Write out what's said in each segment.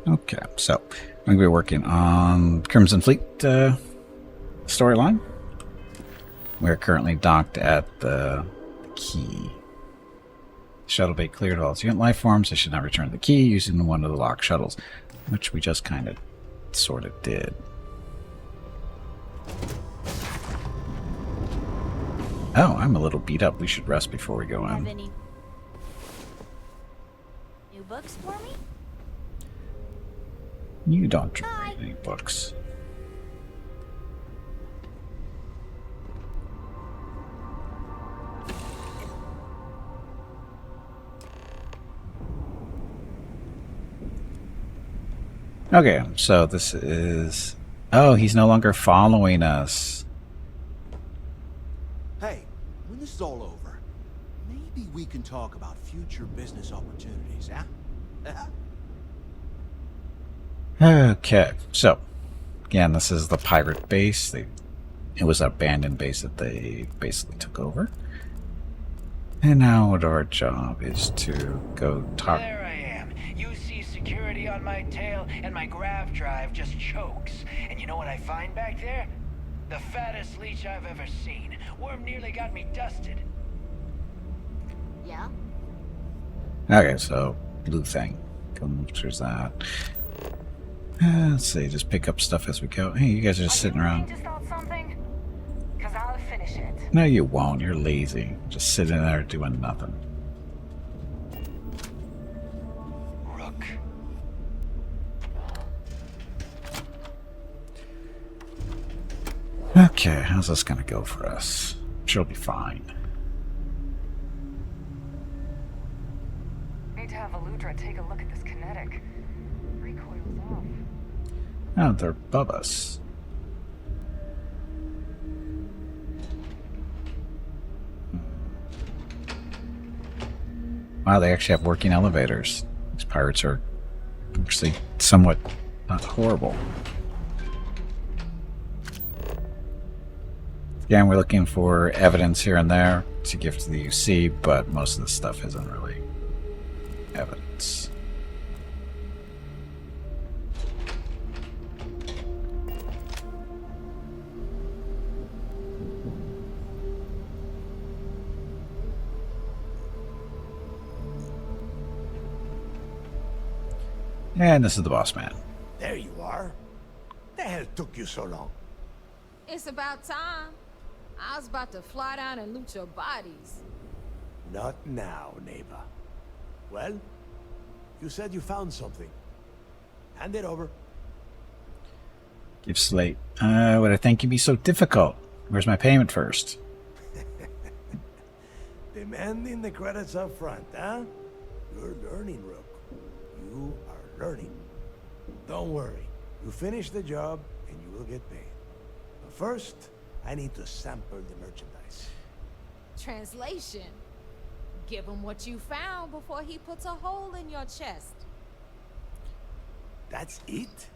Okay, so I'm going to be working on Crimson Fleet storyline. We're currently docked at the key. Shuttle bay cleared all its unit life forms. I should now return the key using one of the locked shuttles, which we just kind of sort of did. Oh, I'm a little beat up. We should rest before we go Have in. any new books for me? You don't Hi. read any books. Okay, so this is... Oh, he's no longer following us. Hey, when this is all over, maybe we can talk about future business opportunities, huh? Okay, so again, this is the pirate base. It was an abandoned base that they basically took over. And now what our job is to go talk. There I am. You see security on my tail, and my grav drive just chokes. And you know what I find back there? The fattest leech I've ever seen. Worm nearly got me dusted. Yeah? Okay, so blue thing. There's that. Let's see, just pick up stuff as we go. Hey, you guys are just sitting around. To start something? Because I'll finish it. No, you won't. You're lazy. Just sitting there doing nothing. Rook. Okay, how's this gonna go for us? She'll be fine. Need to have Aludra take a look at this kinetic. Recoil's off. Oh, they're above us. Wow, they actually have working elevators. These pirates are actually somewhat not horrible. Again, we're looking for evidence here and there to give to the UC, but most of the stuff isn't really evidence. And this is the boss man. There you are. The hell took you so long? It's about time. I was about to fly down and loot your bodies. Not now, neighbor. Well, you said you found something. Hand it over. Give Slate. Would I think you'd be so difficult? Where's my payment first? Demanding the credits up front, huh? You're learning, Rook. You are learning. Don't worry. You finish the job, and you will get paid. But first, I need to sample the merchandise. Translation. Give him what you found before he puts a hole in your chest. That's it?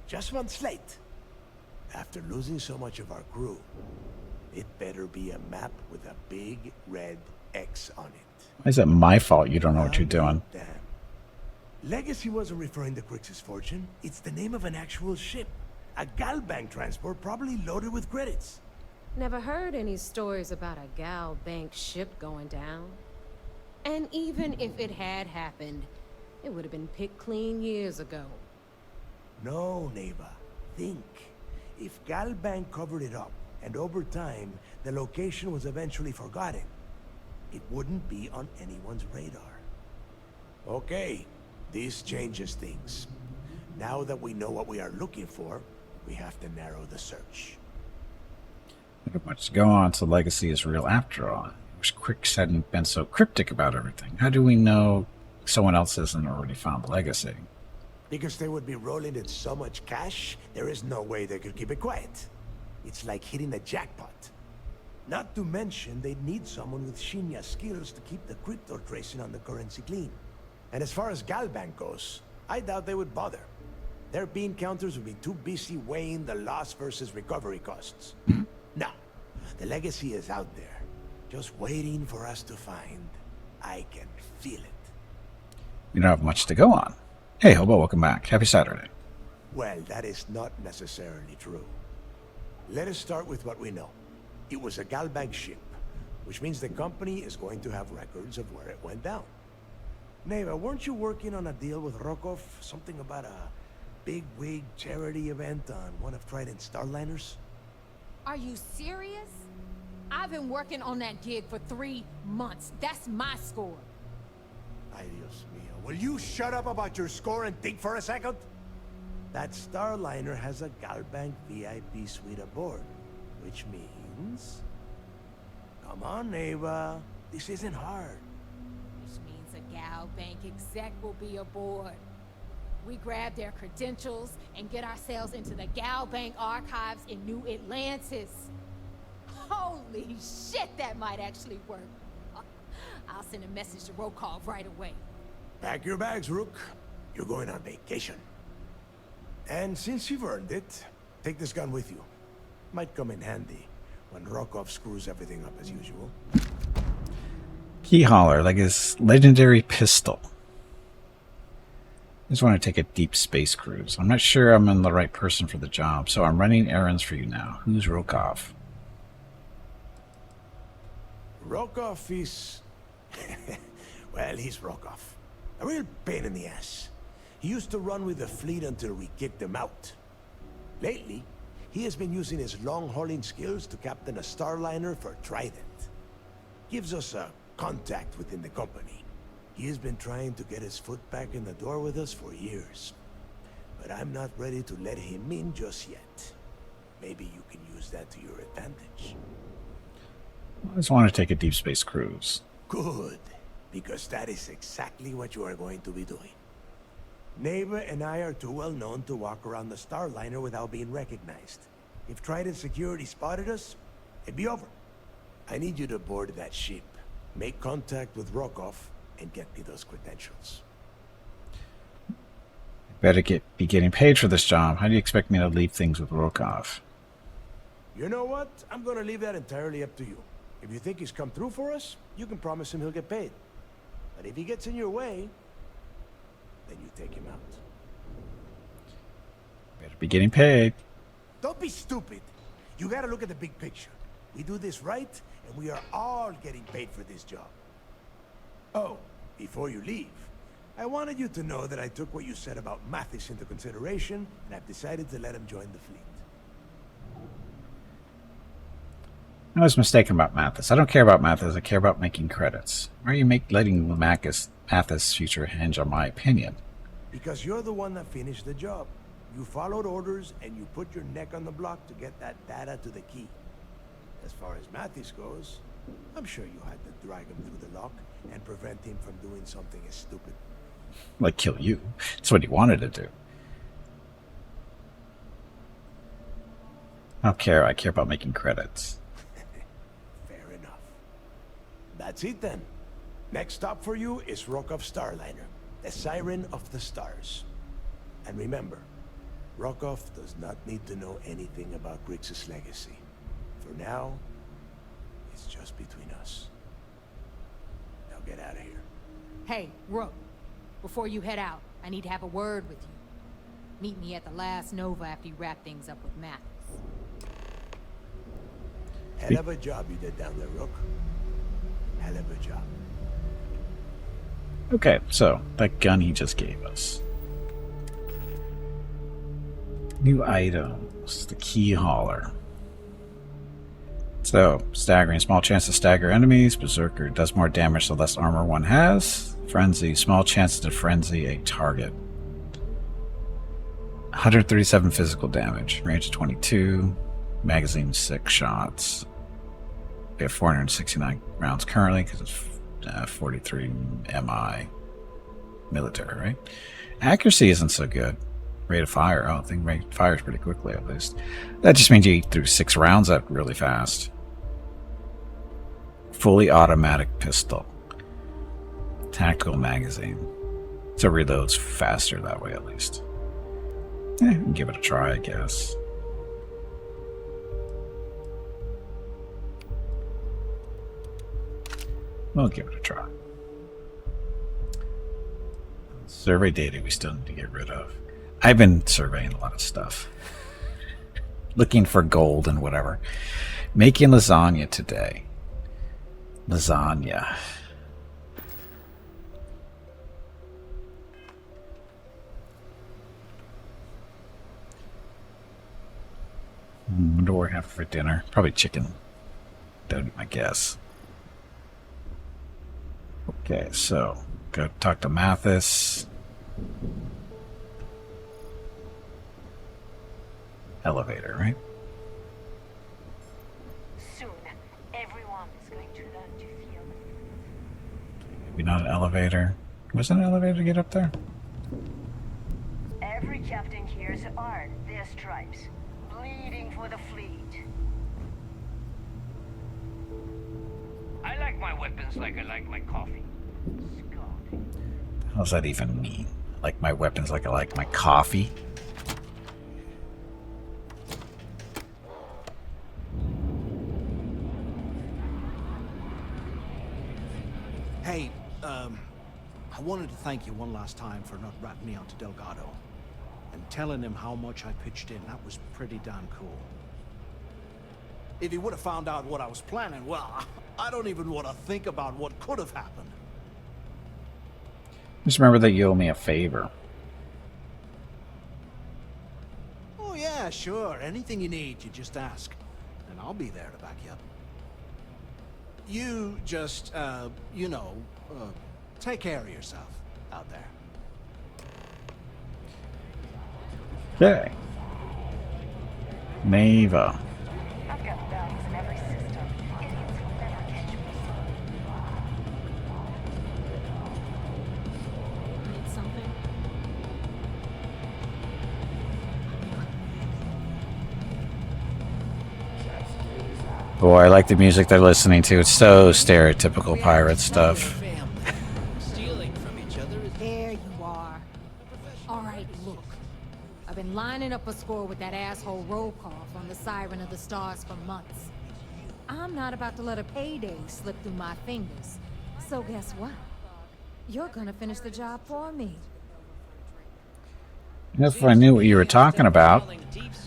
Just one slate. After losing so much of our crew, it better be a map with a big red X on it. Why is it my fault you don't know what you're doing? Damn. Legacy wasn't referring to Crix's fortune. It's the name of an actual ship. A Galbank transport probably loaded with credits. Never heard any stories about a Gal Bank ship going down. And even if it had happened, it would have been picked clean years ago. No, neighbor. Think. If Galbank covered it up, and over time, the location was eventually forgotten, it wouldn't be on anyone's radar. Okay, this changes things. Now that we know what we are looking for, we have to narrow the search. Not much to go on, so Legacy is real after all. I wish Crix hadn't been so cryptic about everything. How do we know someone else hasn't already found Legacy? Because they would be rolling in so much cash, there is no way they could keep it quiet. It's like hitting a jackpot. Not to mention, they'd need someone with Shinya skills to keep the crypto tracing on the currency clean. And as far as Galbank goes, I doubt they would bother. Their bean counters would be too busy weighing the loss versus recovery costs. No, the legacy is out there, just waiting for us to find. I can feel it. We don't have much to go on. Hey, Hobo, welcome back. Happy Saturday. Well, that is not necessarily true. Let us start with what we know. It was a Galbank ship, which means the company is going to have records of where it went down. Neva, weren't you working on a deal with Rokov? Something about a big-wig charity event on one of Trident's Starliners? Are you serious? I've been working on that gig for 3 months. That's my score. Ay, Dios mío. Will you shut up about your score and think for a second? That Starliner has a Galbank VIP suite aboard, which means... Come on, Neva. This isn't hard. Which means a Gal Bank exec will be aboard. We grab their credentials and get ourselves into the Gal Bank archives in New Atlantis. Holy shit, that might actually work. I'll send a message to Rokov right away. Pack your bags, Rook. You're going on vacation. And since you've earned it, take this gun with you. Might come in handy when Rokov screws everything up as usual. Key hauler, like his legendary pistol. I just want to take a deep space cruise. I'm not sure I'm the right person for the job, so I'm running errands for you now. Who's Rokov? Rokov is... well, he's Rokov. A real pain in the ass. He used to run with the fleet until we kicked him out. Lately, he has been using his long-hauling skills to captain a Starliner for Trident. Gives us a contact within the company. He has been trying to get his foot back in the door with us for years. But I'm not ready to let him in just yet. Maybe you can use that to your advantage. I just want to take a deep space cruise. Good, because that is exactly what you are going to be doing. Neva and I are too well known to walk around the Starliner without being recognized. If Trident security spotted us, it'd be over. I need you to board that ship, make contact with Rokov, and get me those credentials. Better be getting paid for this job. How do you expect me to leave things with Rokov? You know what? I'm gonna leave that entirely up to you. If you think he's come through for us, you can promise him he'll get paid. But if he gets in your way, then you take him out. Better be getting paid. Don't be stupid. You gotta look at the big picture. We do this right, and we are all getting paid for this job. Oh, before you leave, I wanted you to know that I took what you said about Mathis into consideration, and I've decided to let him join the fleet. I was mistaken about Mathis. I don't care about Mathis. I care about making credits. Why are you letting Mathis' future hinge on my opinion? Because you're the one that finished the job. You followed orders, and you put your neck on the block to get that data to the key. As far as Mathis goes, I'm sure you had to drag him through the lock and prevent him from doing something as stupid. Like kill you. That's what he wanted to do. I don't care. I care about making credits. Fair enough. That's it then. Next stop for you is Rokov Starliner, the Siren of the Stars. And remember, Rokov does not need to know anything about Grixis' legacy. For now, it's just between us. Now get out of here. Hey, Rook, before you head out, I need to have a word with you. Meet me at the last Nova after you wrap things up with Mathis. Hell of a job you did down there, Rook. Hell of a job. Okay, so that gun he just gave us. New items. The key hauler. So, staggering. Small chance to stagger enemies. Berserker does more damage the less armor one has. Frenzy. Small chance to frenzy a target. 137 physical damage. Range 22. Magazine 6 shots. We have 469 rounds currently because it's 43 MI. Military, right? Accuracy isn't so good. Rate of fire. I don't think rate of fires pretty quickly at least. That just means you eat through 6 rounds up really fast. Fully automatic pistol. Tactical magazine. So reloads faster that way at least. Give it a try, I guess. We'll give it a try. Let's Survey data we still need to get rid of. I've been surveying a lot of stuff. Looking for gold and whatever. Making lasagna today. Lasagna. What do we have for dinner? Probably chicken. That would be my guess. Okay, so go talk to Mathis. Elevator, right? Soon, everyone is going to learn to feel. Maybe not an elevator. Was it an elevator to get up there? Every captain here has earned their stripes, bleeding for the fleet. I like my weapons like I like my coffee. Scalding. What does that even mean? Like my weapons like I like my coffee? Hey, I wanted to thank you one last time for not ratting me onto Delgado. And telling him how much I pitched in. That was pretty darn cool. If he would have found out what I was planning, well, I don't even want to think about what could have happened. Just remember that you owe me a favor. Oh yeah, sure. Anything you need, you just ask. And I'll be there to back you up. You just, take care of yourself out there. Okay. Neva. I've got bells in every system. Idiots will never catch me. Need something? Boy, I like the music they're listening to. It's so stereotypical pirate stuff. Stealing from each other is There you are. All right, look. I've been lining up a score with that asshole Rokov on the Siren of the Stars for months. I'm not about to let a payday slip through my fingers. So guess what? You're gonna finish the job for me. If I knew what you were talking about.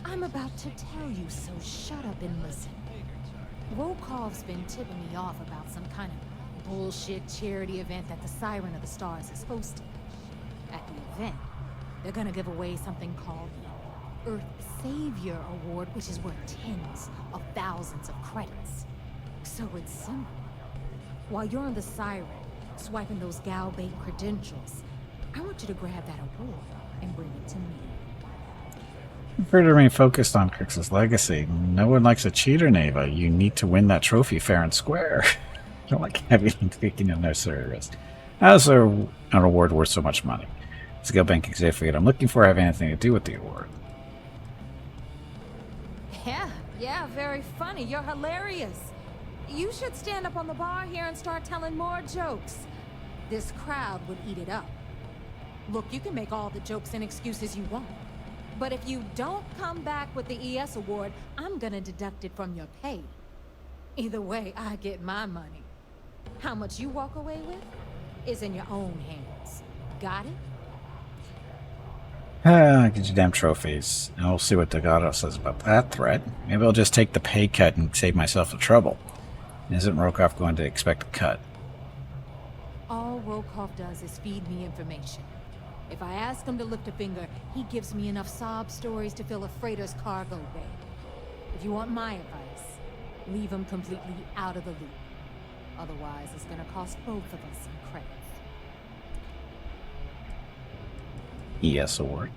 I'm about to tell you, so shut up and listen. Rokov's been tipping me off about some kind of bullshit charity event that the Siren of the Stars is hosting. At the event, they're gonna give away something called the Earth Savior Award, which is worth tens of thousands of credits. So it's simple. While you're on the Siren, swiping those Gal Bank credentials, I want you to grab that award and bring it to me. Prefer to remain focused on Crix's legacy. No one likes a cheater, Neva. You need to win that trophy fair and square. I don't like everything taking unnecessary risk. How is an award worth so much money? It's a Gal Bank executive I'm looking for have anything to do with the award. Yeah, very funny. You're hilarious. You should stand up on the bar here and start telling more jokes. This crowd would eat it up. Look, you can make all the jokes and excuses you want. But if you don't come back with the ES award, I'm gonna deduct it from your pay. Either way, I get my money. How much you walk away with is in your own hands. Got it? Get your damn trophies. And we'll see what Delgado says about that threat. Maybe I'll just take the pay cut and save myself the trouble. Isn't Rokov going to expect a cut? All Rokov does is feed me information. If I ask him to lift a finger, he gives me enough sob stories to fill a freighter's cargo bay. If you want my advice, leave him completely out of the loop. Otherwise, it's gonna cost both of us some credits. ES award.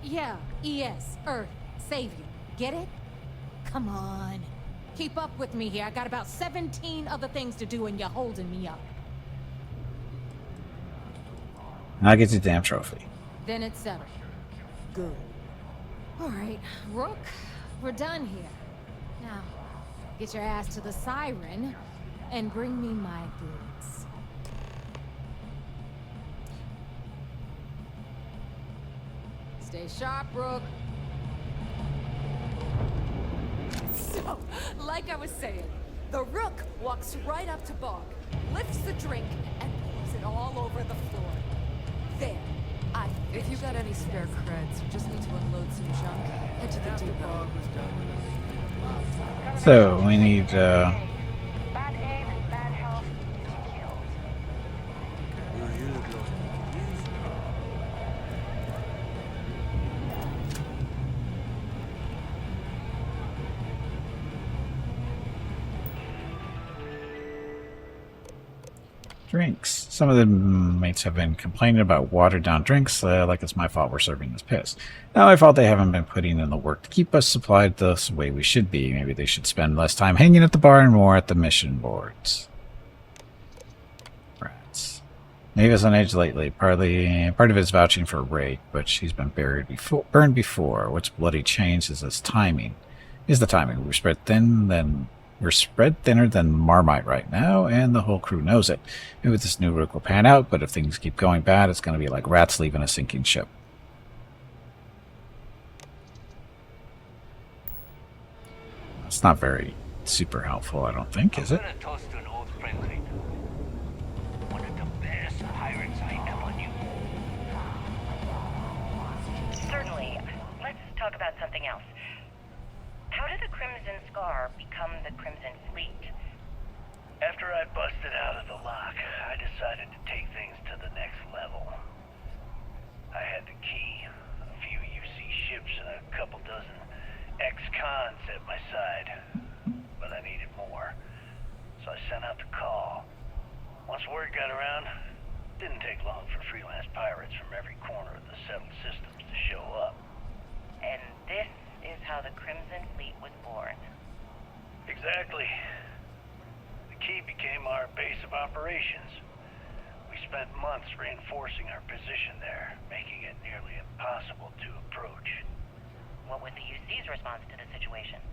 Yeah, ES, Earth, Savior. Get it? Come on. Keep up with me here. I got about 17 other things to do and you're holding me up. I'll get your damn trophy. Then it's settled. Good. All right, Rook, we're done here. Now, get your ass to the Siren and bring me my goods. Stay sharp, Rook. So, like I was saying, the Rook walks right up to Bog, lifts the drink, and pours it all over the floor. There, If you got any spare creds, you just need to unload some junk, head to the depot. So we need Bad aim, bad health, easy kills. drinks. Some of the mates have been complaining about watered down drinks, like it's my fault we're serving this piss. Not my fault they haven't been putting in the work to keep us supplied the way we should be. Maybe they should spend less time hanging at the bar and more at the mission boards. Rats. Mavis on edge lately. Part of it is vouching for Ray, but she's been burned before. What's bloody changed is its timing. We're spread thinner than Marmite right now, and the whole crew knows it. Maybe this new rook will pan out, but if things keep going bad, it's going to be like rats leaving a sinking ship. It's not very super helpful, I don't think, is it? I'm gonna toast to an old friend right now. One of the best pirates I ever knew. Certainly. Let's talk about something else. How did the Crimson Scar become the Crimson Fleet? After I busted out of the lock, I decided to take things to the next level. I had the key, a few UC ships, and a couple dozen ex-cons at my side. But I needed more, so I sent out the call. Once word got around, it didn't take long for freelance pirates from every corner of the settled systems to show up. And this is how the Crimson Fleet was born. Exactly. The key became our base of operations. We spent months reinforcing our position there, making it nearly impossible to approach. What was the UC's response to the situation?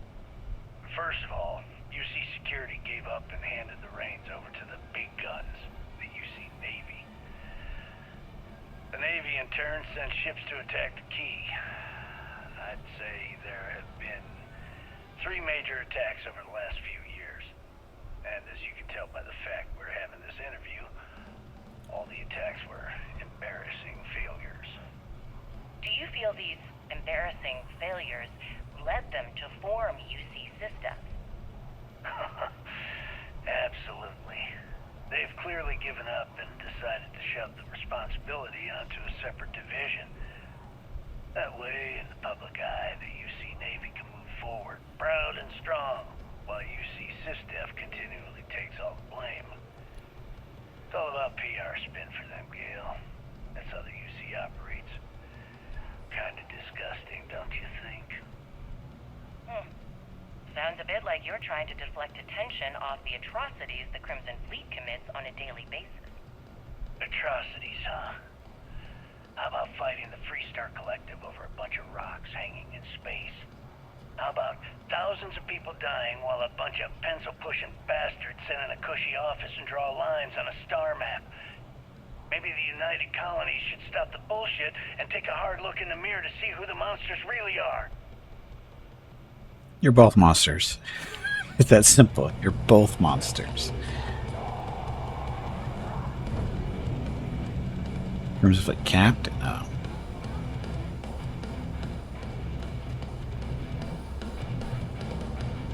First of all, UC Security gave up and handed the reins over to the big guns, the UC Navy. The Navy in turn sent ships to attack the key. I'd say there have been 3 major attacks over the last few years. And as you can tell by the fact we're having this interview, all the attacks were embarrassing failures. Do you feel these embarrassing failures led them to form UC systems? Absolutely. They've clearly given up and decided to shove the responsibility onto a separate division. That way, in the public eye, the UC Navy can move forward, proud and strong, while UC SysDef continually takes all the blame. It's all about PR spin for them, Gale. That's how the UC operates. Kinda disgusting, don't you think? Sounds a bit like you're trying to deflect attention off the atrocities the Crimson Fleet commits on a daily basis. Atrocities, huh? How about fighting the Freestar Collective over a bunch of rocks hanging in space? How about thousands of people dying while a bunch of pencil-pushing bastards sit in a cushy office and draw lines on a star map? Maybe the United Colonies should stop the bullshit and take a hard look in the mirror to see who the monsters really are. You're both monsters. It's that simple. You're both monsters. Rooms of like captain. Oh.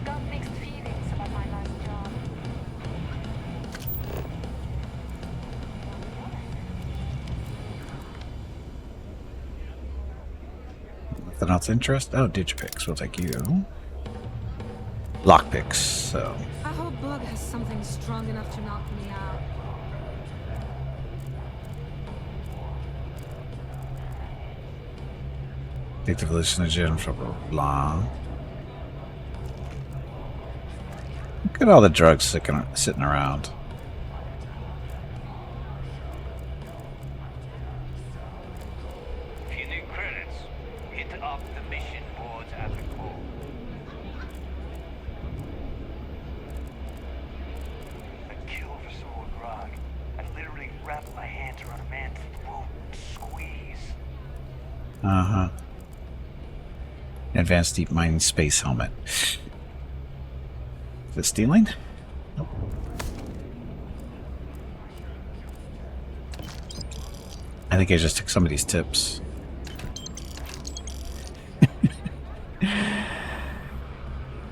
Got mixed feelings about my last job. Nothing else interest? Oh, digipicks. We'll take you. Lockpicks. So. I hope Bug has something strong enough to knock me out. Take the hallucinogen from blah. Look at all the drugs sitting around. If you need credits, hit up the mission boards at the call. I'd kill for some more grog. I'd literally wrap my hands around a man's throat and squeeze. Uh-huh. Advanced deep mining space helmet. Is it stealing? Nope. I think I just took some of these tips.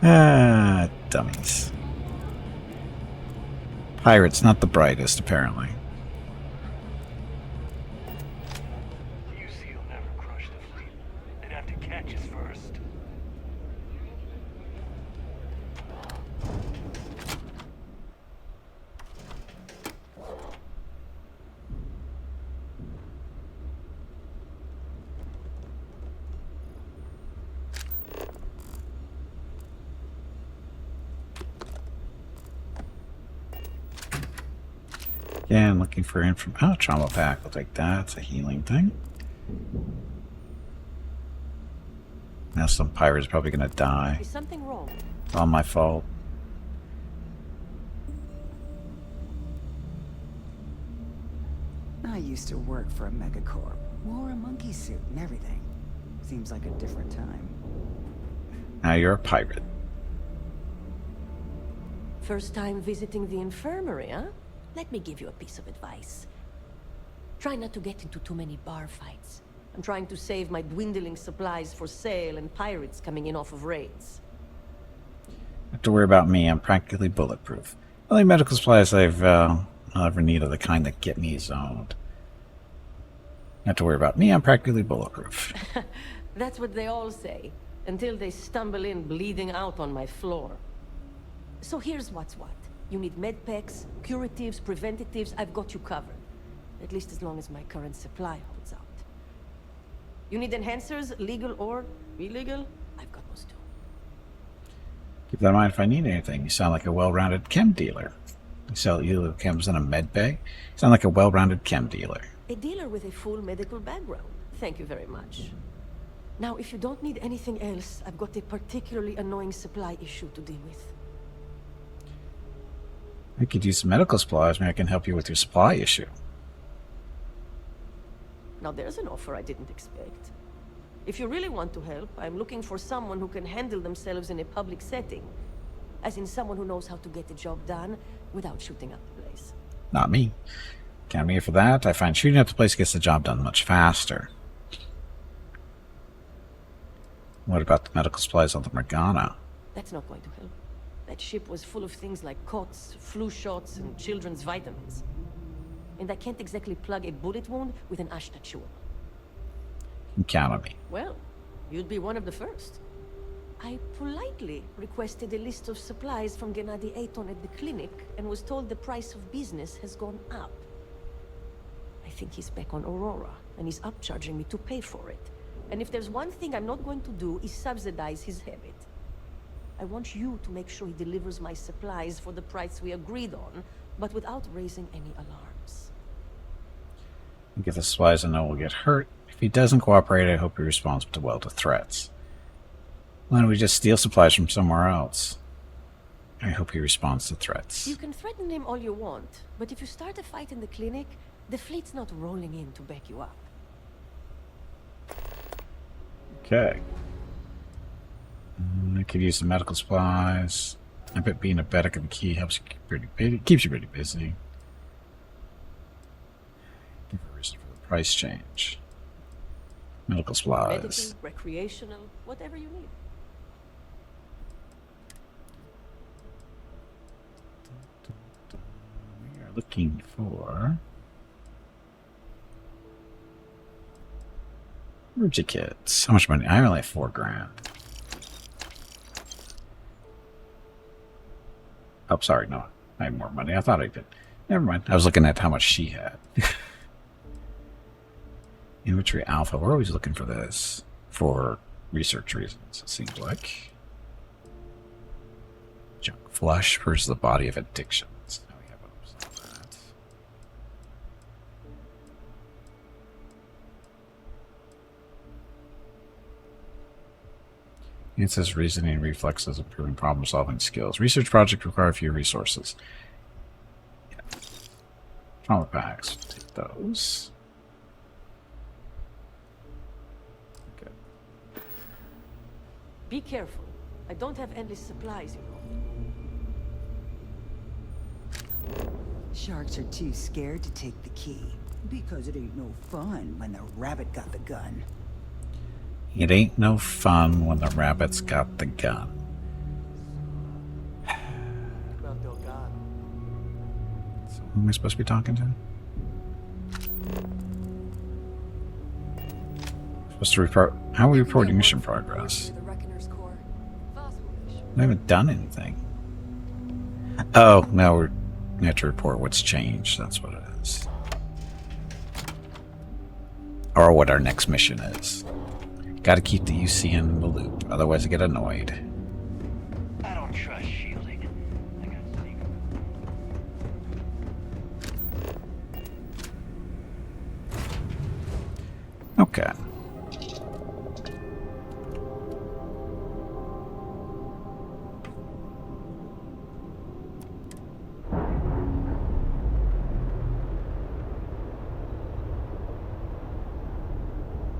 Ah, dummies. Pirates, not the brightest, apparently. You see, you'll never crush the fleet. They'd have to catch us first. Yeah, I'm looking for information. Oh, trauma pack. I'll take that. It's a healing thing. Now some pirate's probably gonna die. Is something wrong? It's all my fault. I used to work for a megacorp. Wore a monkey suit and everything. Seems like a different time. Now you're a pirate. First time visiting the infirmary, huh? Let me give you a piece of advice. Try not to get into too many bar fights. I'm trying to save my dwindling supplies for sale and pirates coming in off of raids. Don't have to worry about me. I'm practically bulletproof. The only medical supplies I'll ever need are the kind that get me zoned. Not have to worry about me. I'm practically bulletproof. That's what they all say, until they stumble in bleeding out on my floor. So here's what's what. You need medpacks, curatives, preventatives. I've got you covered. At least as long as my current supply holds out. You need enhancers, legal or illegal? I've got those too. Keep that in mind if I need anything. You sound like a well-rounded chem dealer. You sell illegal chems in a med bay? You sound like a well-rounded chem dealer. A dealer with a full medical background. Thank you very much. Now, if you don't need anything else, I've got a particularly annoying supply issue to deal with. I could use some medical supplies. Maybe I can help you with your supply issue. Now there's an offer I didn't expect. If you really want to help, I'm looking for someone who can handle themselves in a public setting. As in someone who knows how to get the job done without shooting up the place. Not me. Count me here for that. I find shooting up the place gets the job done much faster. What about the medical supplies on the Morgana? That's not going to help. That ship was full of things like cots, flu shots, and children's vitamins. And I can't exactly plug a bullet wound with an Ashta-chewable. You can count on me. Well, you'd be one of the first. I politely requested a list of supplies from Gennady Aton at the clinic and was told the price of business has gone up. I think he's back on Aurora, and he's upcharging me to pay for it. And if there's one thing I'm not going to do is subsidize his habit. I want you to make sure he delivers my supplies for the price we agreed on, but without raising any alarms. If the supplies I know will get hurt. If he doesn't cooperate, I hope he responds well to threats. Why don't we just steal supplies from somewhere else? I hope he responds to threats. You can threaten him all you want, but if you start a fight in the clinic, the fleet's not rolling in to back you up. Okay. I could use some medical supplies. I bet being a medic and key helps you keeps you pretty busy. Give a reason for the price change. Medical supplies. Medical, recreational, whatever you need. We are looking for Energy kits. How much money? I only have $4,000. Oh, sorry, no. I have more money. I thought I did. Never mind. I was looking at how much she had. Inventory Alpha. We're always looking for this for research reasons, it seems like. Junk Flush versus the Body of Addictions. Now we have hopes on that. It says reasoning, reflexes, improving problem-solving skills. Research projects require a few resources. Yeah. Trauma packs. We'll take those. Okay. Be careful. I don't have endless supplies, you know. Sharks are too scared to take the key. Because it ain't no fun when the rabbit got the gun. It ain't no fun when the rabbit's got the gun. About Delgado. So who am I supposed to be talking to? Supposed to report. How are we reporting mission progress? The Reckoner's Corps. I haven't done anything. Oh, no, we have to report what's changed. That's what it is. Or what our next mission is. Gotta keep the UC in the loop, otherwise I get annoyed. I don't trust shielding. I got secret. Okay.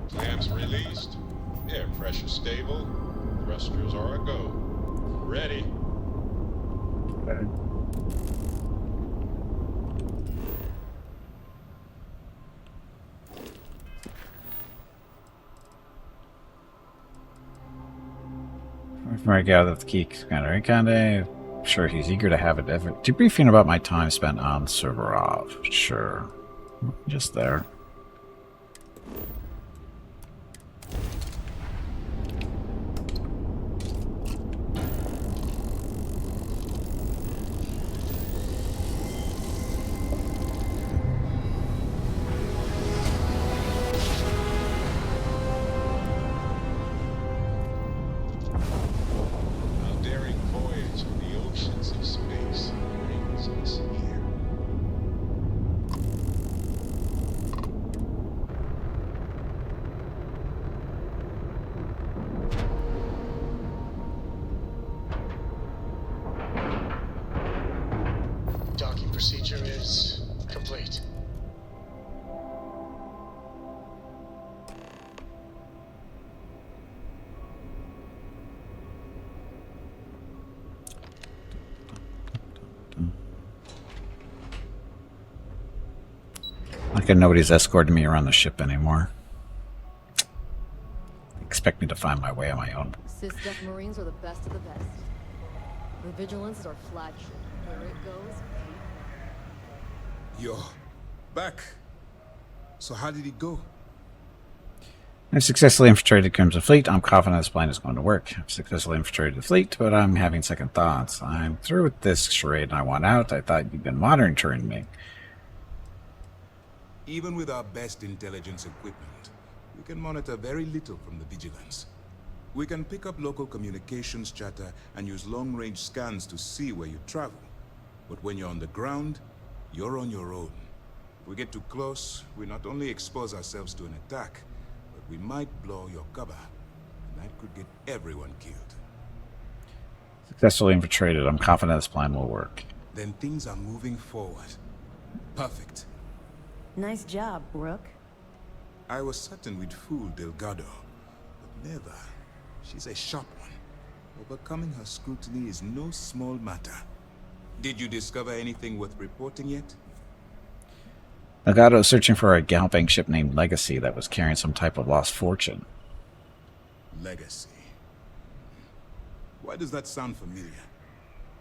Clamps released. Air pressure stable. Thrusters are a go. Ready. From I gather that the key commander Ikande, sure he's eager to have it debriefing about my time spent on Serverov. Sure. Just there. A daring voyage in the oceans of space brings us here. Docking procedure is complete. Like nobody's escorting me around the ship anymore. Expect me to find my way on my own. Sys-Def Marines are the best of the best. The Vigilance is our flagship. Where it goes, Yo, back. So how did it go? I've successfully infiltrated Crimson Fleet. I'm confident this plan is going to work. I've successfully infiltrated the fleet, but I'm having second thoughts. I'm through with this charade and I want out. I thought you'd been monitoring me. Even with our best intelligence equipment, we can monitor very little from the Vigilance. We can pick up local communications chatter and use long-range scans to see where you travel. But when you're on the ground, you're on your own. If we get too close, we not only expose ourselves to an attack, but we might blow your cover. And that could get everyone killed. Successfully infiltrated. I'm confident this plan will work. Then things are moving forward. Perfect. Nice job, Rook. I was certain we'd fool Delgado, but never. She's a sharp one. Overcoming her scrutiny is no small matter. Did you discover anything worth reporting yet? Delgado is searching for a Galbank ship named Legacy that was carrying some type of lost fortune. Legacy. Why does that sound familiar?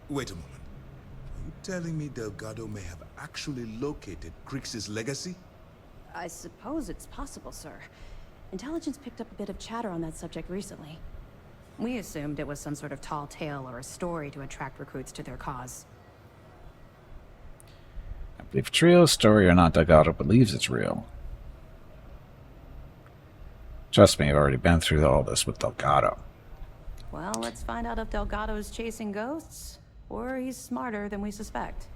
Wait a moment. Are you telling me Delgado may have actually located Crix's legacy? I suppose it's possible, sir. Intelligence picked up a bit of chatter on that subject recently. We assumed it was some sort of tall tale or a story to attract recruits to their cause. I believe it's real, story or not, Delgado believes it's real. Trust me, I've already been through all this with Delgado. Well, let's find out if Delgado's chasing ghosts, or he's smarter than we suspect.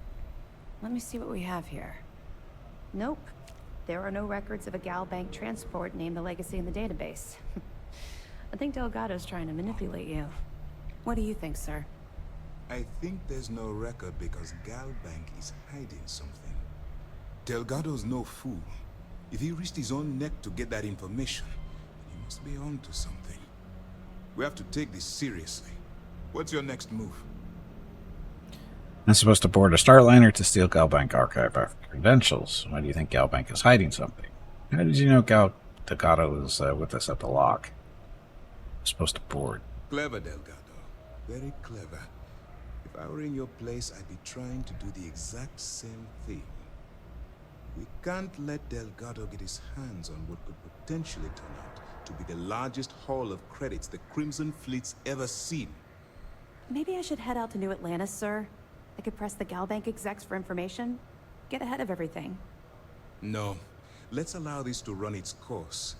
Let me see what we have here. Nope. There are no records of a Galbank transport named the Legacy in the database. I think Delgado's trying to manipulate you. What do you think, sir? I think there's no record because Galbank is hiding something. Delgado's no fool. If he risked his own neck to get that information, he must be on to something. We have to take this seriously. What's your next move? I'm supposed to board a Starliner to steal Galbank archive credentials. Why do you think Galbank is hiding something? How did you know Delgado is with us at the lock? I'm supposed to board. Clever, Delgado. Very clever. If I were in your place, I'd be trying to do the exact same thing. We can't let Delgado get his hands on what could potentially turn out to be the largest haul of credits the Crimson Fleet's ever seen. Maybe I should head out to New Atlantis, sir. I could press the Galbank execs for information. Get ahead of everything. No. Let's allow this to run its course.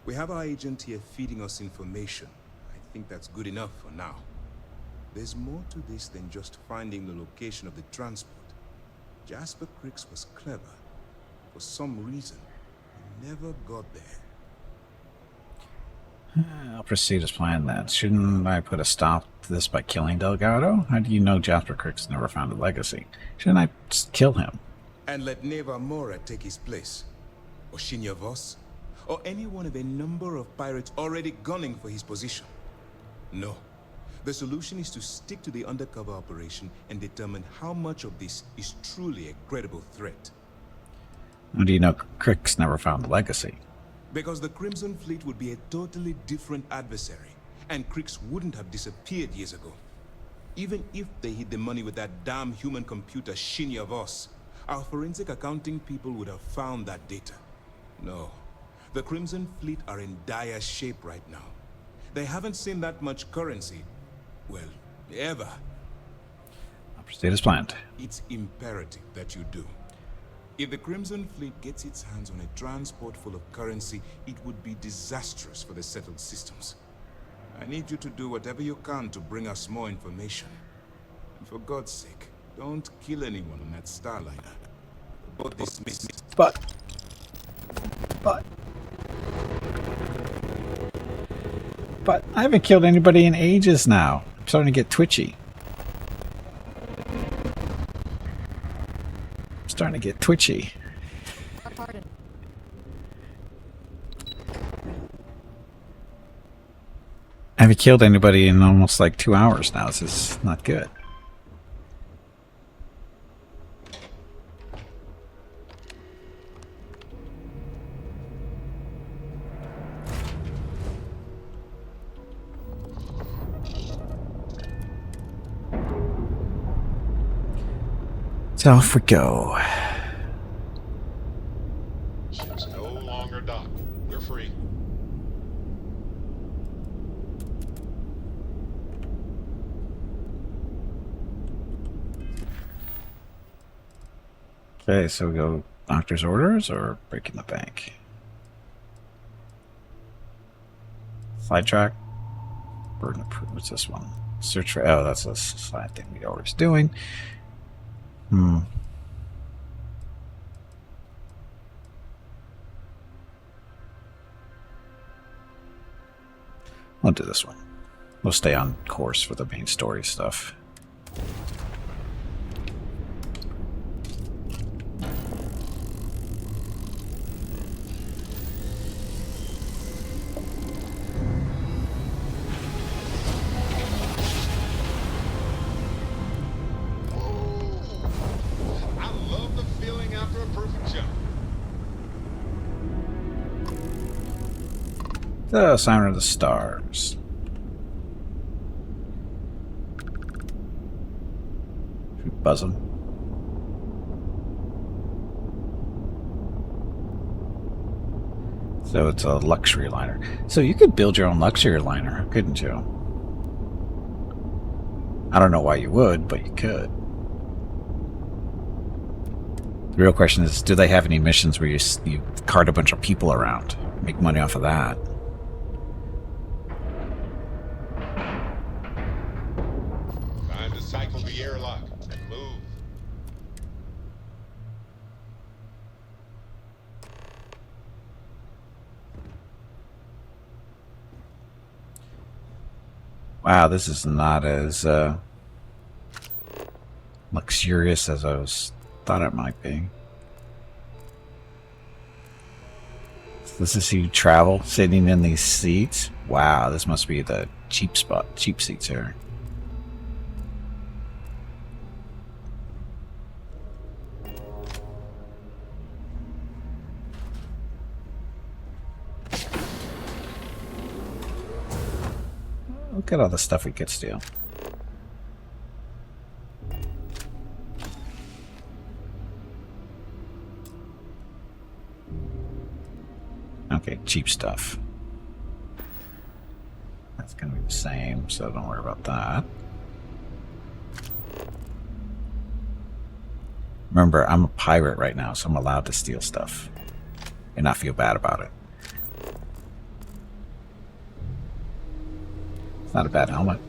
We have our agent here feeding us information. I think that's good enough for now. There's more to this than just finding the location of the transport. Jasper Cricks was clever. For some reason, he never got there. I'll proceed as planned then. Shouldn't I put a stop to this by killing Delgado? How do you know Jasper Cricks never found a legacy? Shouldn't I just kill him? And let Neva Mora take his place? Or Shinya Voss? Or any one of a number of pirates already gunning for his position? No. The solution is to stick to the undercover operation and determine how much of this is truly a credible threat. How do you know Cricks never found the legacy? Because the Crimson Fleet would be a totally different adversary, and Cricks wouldn't have disappeared years ago. Even if they hid the money with that damn human computer Shinya Voss, our forensic accounting people would have found that data. No. The Crimson Fleet are in dire shape right now. They haven't seen that much currency, well, ever. I'll proceed as planned. It's imperative that you do. If the Crimson Fleet gets its hands on a transport full of currency, it would be disastrous for the settled systems. I need you to do whatever you can to bring us more information. And for God's sake, don't kill anyone on that Starliner. Both dismissed. But I haven't killed anybody in ages now. I'm starting to get twitchy. I haven't killed anybody in almost like 2 hours now. This is not good. So off we go. Ship's no longer docked. We're free. Okay, so we go doctor's orders or breaking the bank? Sidetrack. Burden of proof. What's this one? Search for. Oh, that's a side thing we always doing. We'll do this one. We'll stay on course for the main story stuff. The Sign of the Stars. Should buzz them. So it's a luxury liner. So you could build your own luxury liner, couldn't you? I don't know why you would, but you could. The real question is, do they have any missions where you cart a bunch of people around? Make money off of that. Time to cycle the airlock and move. Wow, this is not as luxurious as I thought it might be. This is you travel sitting in these seats. Wow, this must be the cheap seats here. Look at all the stuff we could steal. Okay, cheap stuff. That's going to be the same, so don't worry about that. Remember, I'm a pirate right now, so I'm allowed to steal stuff and not feel bad about it. It's not a bad helmet.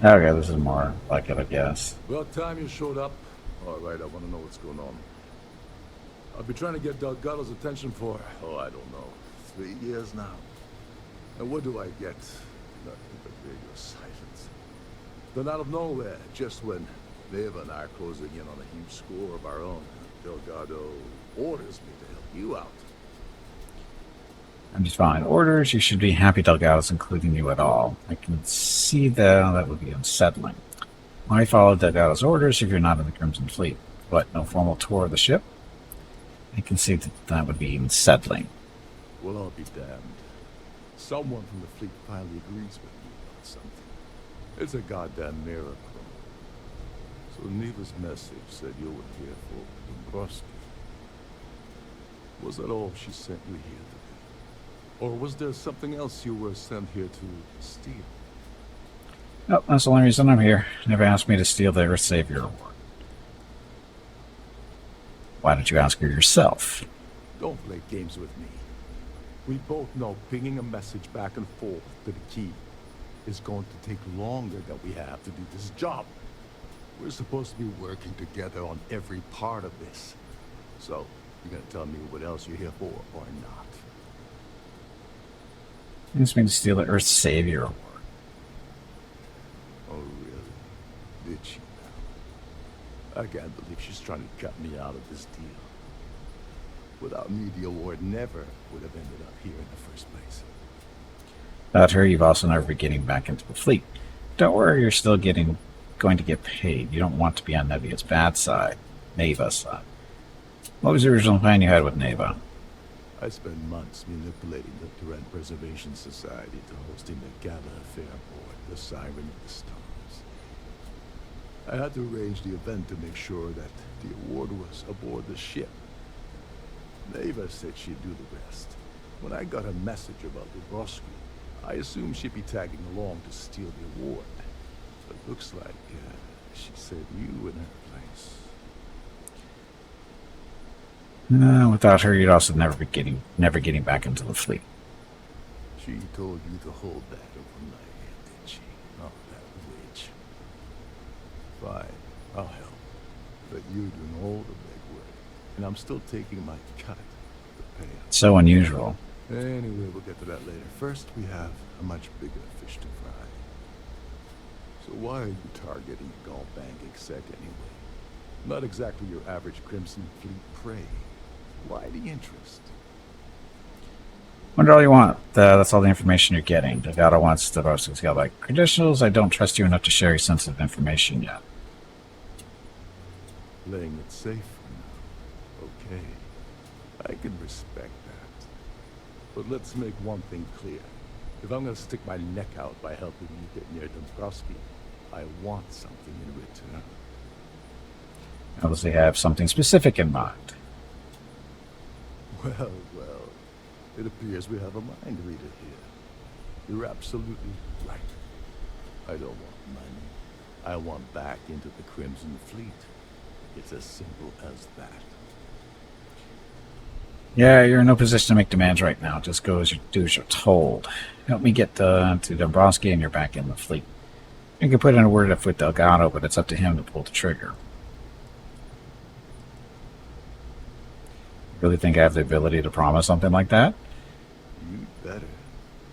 Okay, this is more like it, I guess. About time you showed up. All right, I want to know what's going on. I've been trying to get Delgado's attention for, I don't know, 3 years now. And what do I get? Nothing but radio silence. Then out of nowhere, just when Neva and I are closing in on a huge score of our own, Delgado orders me to help you out. I'm just following orders. You should be happy Delgado's including you at all. I can see that would be unsettling. Why follow Delgado's orders if you're not in the Crimson Fleet? What, no formal tour of the ship? I can see that would be unsettling. Well, I'll be damned. Someone from the fleet finally agrees with me about something. It's a goddamn miracle. So Neva's message said you were here for Dombrowski. Was that all she sent you here today? Or was there something else you were sent here to steal? Nope, that's the only reason I'm here. Never asked me to steal the Earth Savior Award. Why don't you ask her yourself? Don't play games with me. We both know pinging a message back and forth to the key is going to take longer than we have to do this job. We're supposed to be working together on every part of this. So, you're gonna tell me what else you're here for, or not? You just mean to steal the Earth Savior Award. Oh, really? Did she now? I can't believe she's trying to cut me out of this deal. Without me, the award never would have ended up here in the first place. Without her, you've also never been getting back into the fleet. Don't worry, you're still going to get paid. You don't want to be on Neva's bad side. Neva's side. What was the original plan you had with Neva? I spent months manipulating the Durant Preservation Society to hosting the gala affair aboard the Siren of the Stars. I had to arrange the event to make sure that the award was aboard the ship. Neva said she'd do the rest. When I got a message about Dombrowski, I assumed she'd be tagging along to steal the award. But it looks like she said you in her place. Without her, you'd also never getting back into the fleet. She told you to hold that over my head, did she? Oh, that witch. Fine, I'll help. But you're doing all the legwork, and I'm still taking my cut of the payout. So unusual. Anyway, we'll get to that later. First, we have a much bigger fish to fry. So why are you targeting a Gall Bank exec anyway? Not exactly your average Crimson Fleet prey. Why the interest? Wonder all you want. That's all the information you're getting. Delgado wants Dombrowski's Galbank credentials. I don't trust you enough to share your sensitive information yet. Playing it safe for now. Okay. I can respect that. But let's make one thing clear. If I'm gonna stick my neck out by helping you get near Dombrowski, I want something in return. Obviously have something specific in mind. Well, it appears we have a mind reader here. You're absolutely right. I don't want money. I want back into the Crimson Fleet. It's as simple as that. Yeah, you're in no position to make demands right now. Just do as you're told. Help me get to Dombrowski and you're back in the fleet. You can put in a word up with Delgado, but it's up to him to pull the trigger. Really think I have the ability to promise something like that? You better,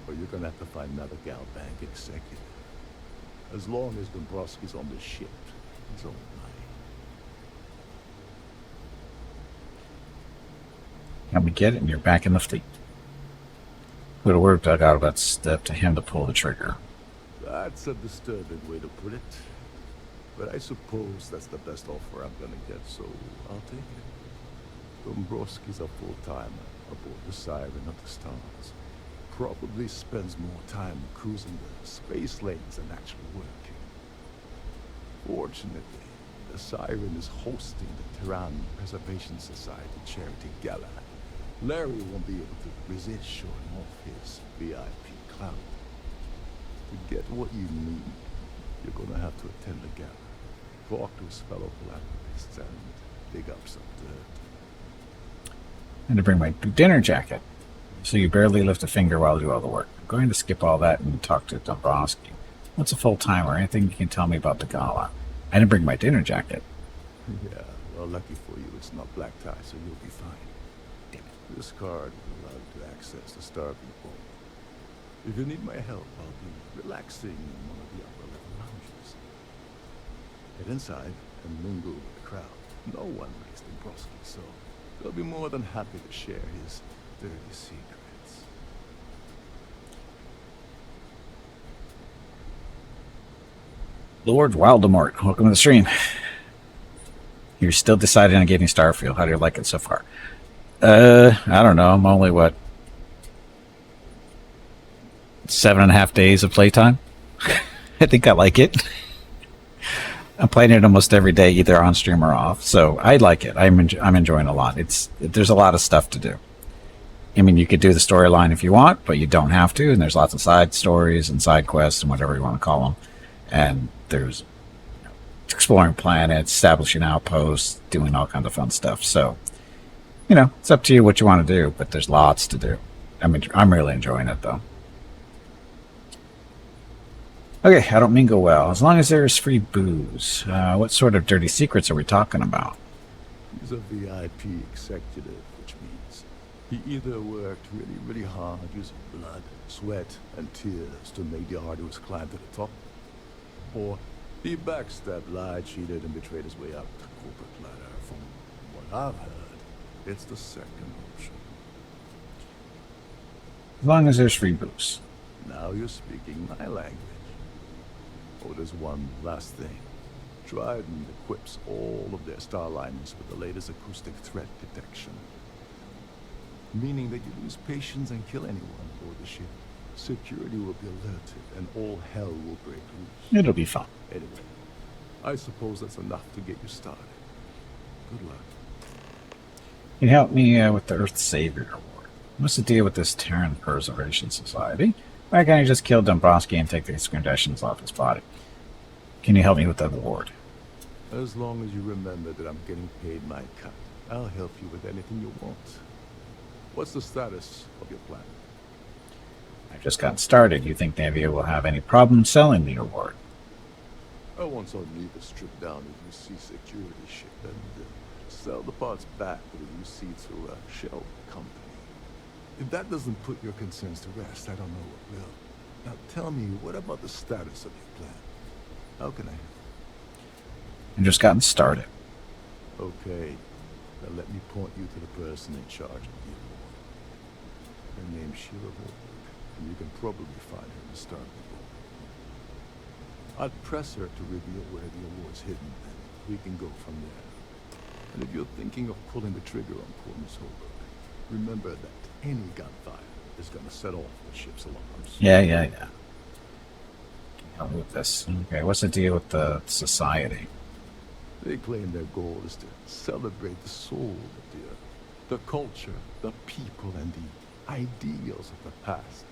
or you're gonna have to find another Gal Bank executive. As long as Dombrowski's on the ship, he's all mine. And we get it, and you're back in the fleet. Would have worked out of that step to him to pull the trigger. That's a disturbing way to put it. But I suppose that's the best offer I'm gonna get, so I'll take it. Dombrowski's a full-timer aboard the Siren of the Stars. Probably spends more time cruising the space lanes than actually working. Fortunately, the Siren is hosting the Terran Preservation Society charity gala. Larry won't be able to resist showing off his VIP clout. To get what you need, you're gonna have to attend the gala, talk to his fellow philanthropists, and dig up some dirt. And to bring my dinner jacket. So you barely lift a finger while you do all the work. I'm going to skip all that and talk to Dombrowski. What's a full-timer? Anything you can tell me about the gala? I didn't bring my dinner jacket. Yeah, well, lucky for you, it's not black tie, so you'll be fine. Damn it. This card will allow you to access the Starfield vault. If you need my help, I'll be relaxing in one of the upper-level lounges. Get inside and mingle with the crowd. No one likes Dombrowski, so they'll be more than happy to share his dirty secrets. Lord Waldemort, welcome to the stream. You're still deciding on getting Starfield. How do you like it so far? I don't know. I'm only, 7.5 days of playtime? I think I like it. I'm playing it almost every day, either on stream or off. So I like it. I'm enjoying a lot. There's a lot of stuff to do. I mean, you could do the storyline if you want, but you don't have to. And there's lots of side stories and side quests and whatever you want to call them. And there's exploring planets, establishing outposts, doing all kinds of fun stuff. So, it's up to you what you want to do, but there's lots to do. I'm really enjoying it, though. Okay, I don't mingle well. As long as there's free booze. What sort of dirty secrets are we talking about? He's a VIP executive, which means he either worked really, really hard using blood, sweat, and tears to make the arduous climb to the top, or he backstabbed, lied, cheated, and betrayed his way up the corporate ladder. From what I've heard, it's the second option. As long as there's free booze. Now you're speaking my language. Oh, there's one last thing. Trident equips all of their starliners with the latest acoustic threat detection. Meaning that you lose patience and kill anyone aboard the ship, security will be alerted and all hell will break loose. It'll be fun. Anyway, I suppose that's enough to get you started. Good luck. You can help me with the Earth Savior Award. What's the deal with this Terran Preservation Society? Why can't I just kill Dombrowski and take the conditions off his body? Can you help me with that award? As long as you remember that I'm getting paid my cut, I'll help you with anything you want. What's the status of your plan? I've just gotten started. You think Navia will have any problem selling the award? I want some need to strip down a UC security ship and sell the parts back to the UC through a shell company. If that doesn't put your concerns to rest, I don't know what will. Now tell me, what about the status of your plan? How can I help? I've just gotten started. Okay. Now let me point you to the person in charge of the award. Her name's Sheila Goldberg, and you can probably find her in the Starfield. I'd press her to reveal where the award's hidden, and we can go from there. And if you're thinking of pulling the trigger on poor Miss Goldberg, remember that any gunfire is going to set off the ship's alarms. Yeah. Can you help me with this? Okay, what's the deal with the society? They claim their goal is to celebrate the soul of the Earth, the culture, the people, and the ideals of the past.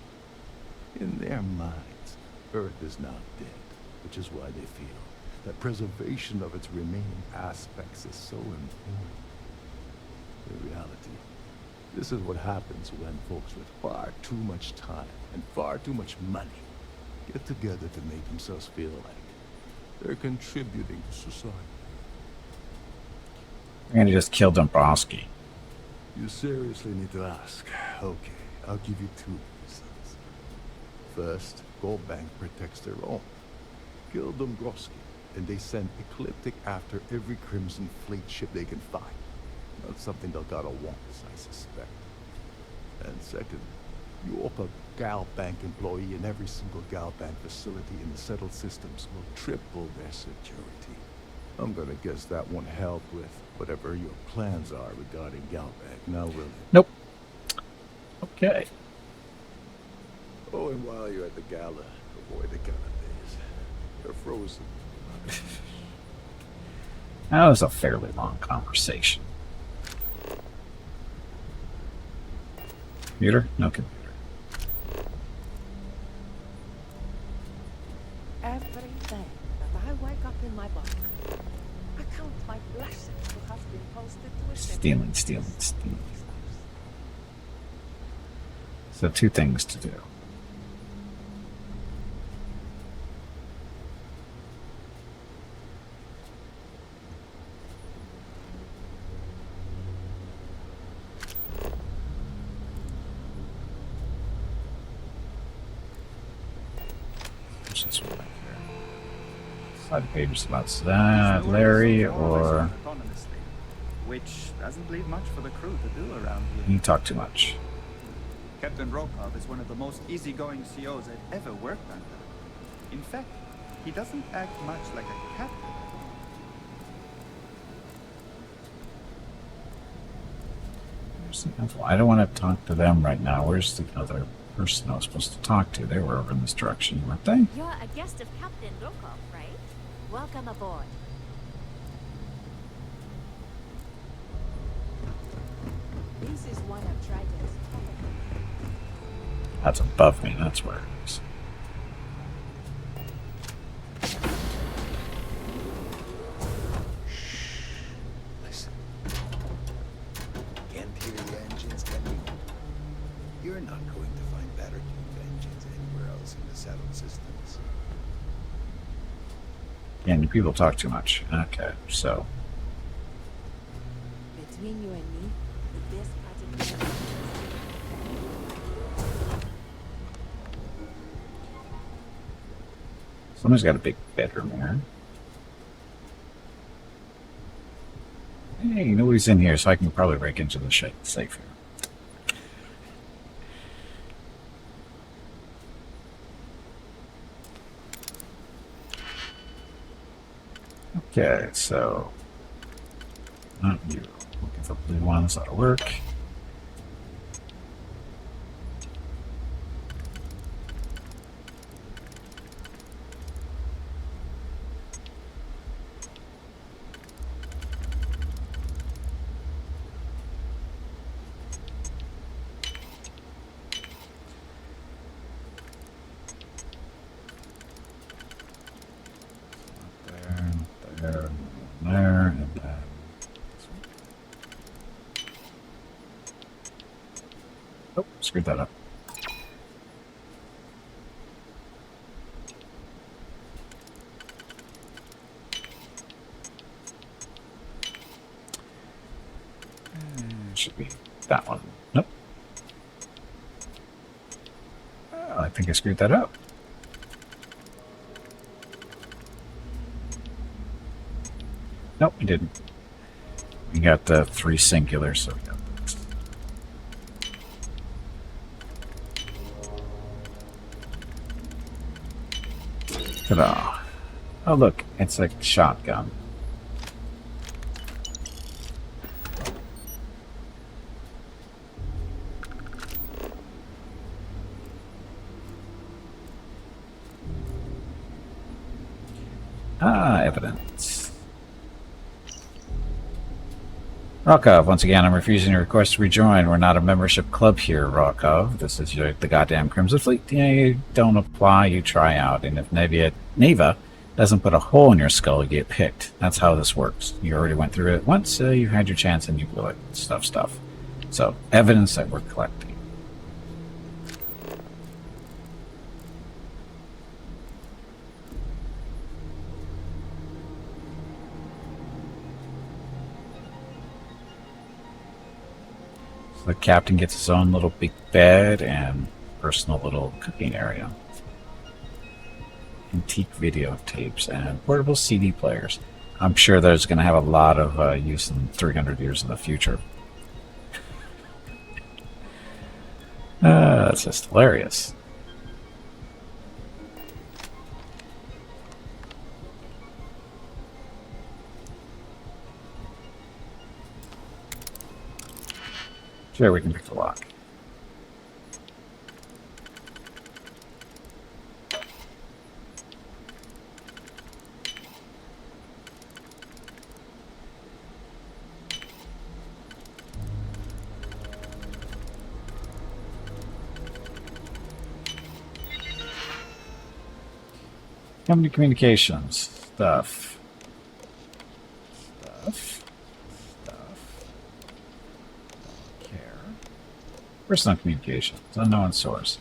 In their minds, Earth is now dead, which is why they feel that preservation of its remaining aspects is so important. In reality, this is what happens when folks with far too much time and far too much money get together to make themselves feel like they're contributing to society. I'm gonna just kill Dombrowski. You seriously need to ask. Okay, I'll give you 2 reasons. First, Gold Bank protects their own. killed Dombrowski, and they sent Ecliptic after every Crimson Fleet ship they can find. Not something Delgado wants, I suspect. And second, you offer Gal Bank employee in every single Gal Bank facility in the settled systems will triple their security. I'm gonna guess that won't help with whatever your plans are regarding Gal Bank, now will it? Nope. Okay. Oh, and while you're at the gala, avoid the gala days. They're frozen. That was a fairly long conversation. Computer? No computer. Every day that I wake up in my bunk, I count my blessings to have been posted to a Stealing. So 2 things to do. What's this one right here? Side pages about that, Larry, or which doesn't leave much for the crew to do around here. you talk too much. Captain Rokov is one of the most easygoing COs I've ever worked under. In fact, he doesn't act much like a captain. I don't want to talk to them right now. Where's the other person I was supposed to talk to? They were over in this direction, weren't they? You're a guest of Captain Rokov, right? Welcome aboard. This is one of Triton's. That's above me. That's where it is. Listen. Can't hear the engines, can you? You're not going to find better tuned engines anywhere else in the settled systems. Yeah, and people talk too much. Okay, so. Between you and me, the best project. Someone's got a big bedroom here. Hey, nobody's in here, so I can probably break into the safe here. Okay, so not you. Looking for blue ones, that'll work. There, and then oh, screwed that up. Should be that one. Nope. Oh, I think I screwed that up. Nope, we didn't. We got the 3 singular, so we got ta-da. Oh look, it's a shotgun. Ah, evidence. Rokov, once again, I'm refusing your request to rejoin. We're not a membership club here, Rokov. This is the goddamn Crimson Fleet. Yeah, you don't apply, you try out. And if Neva doesn't put a hole in your skull, you get picked. That's how this works. You already went through it once, you had your chance and you blew it. Stuff. So, evidence that we're collecting. The captain gets his own little big bed and personal little cooking area. antique videotapes, and portable CD players. I'm sure there's going to have a lot of use in 300 years in the future. That's just hilarious. Sure, we can pick the lock. Company communications. Stuff. Personal communications. Unknown source.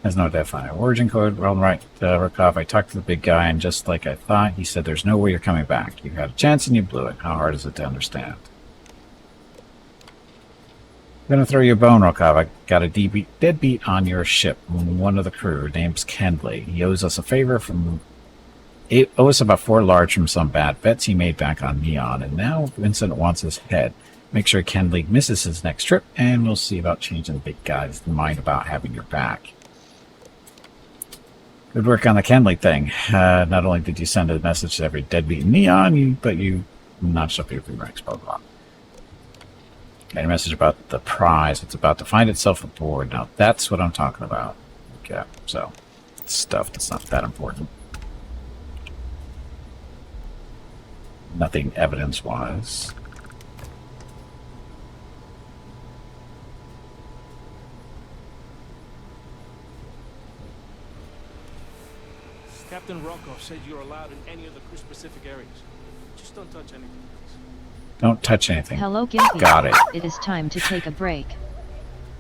Has no definite origin code. Well, right, Rokov, I talked to the big guy, and just like I thought, he said there's no way you're coming back. You had a chance and you blew it. How hard is it to understand? I'm gonna throw you a bone, Rokov. I got a deadbeat on your ship. One of the crew, name's Kendley. He owes us a favor from... He owes us about 4 large from some bad bets he made back on Neon, and now Vincent wants his head. Make sure Kendley misses his next trip, and we'll see about changing the big guy's mind about having your back. Good work on the Kendley thing. Not only did you send a message to every deadbeat in Neon, but you notched up your ranks, blah, blah. And a message about the prize. It's about to find itself aboard. Now, that's what I'm talking about. Okay, so, stuff that's not that important. Nothing evidence-wise. Captain Rokov said you're allowed in any of the crew-specific areas. Just don't touch anything, please. Don't touch anything. Hello, Gimpy. Got it. It is time to take a break.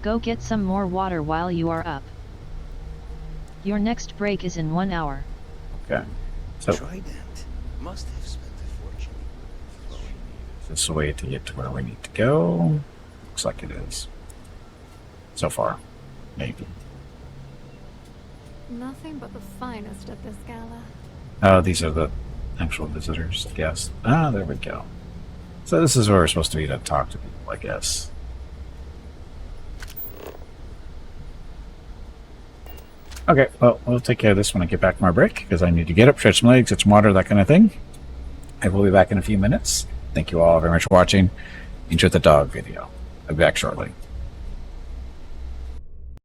Go get some more water while you are up. Your next break is in 1 hour. Okay. So, Trident must have spent a fortune. is this a way to get to where we need to go? Looks like it is. So far. Maybe. Nothing but the finest at this gala. Oh, these are the actual visitors, guests. Ah, there we go. So this is where we're supposed to be to talk to people, I guess. Okay, well, we'll take care of this when I get back from my break, because I need to get up, stretch my legs, get some water, that kind of thing. I will be back in a few minutes. Thank you all very much for watching. Enjoy the dog video. I'll be back shortly.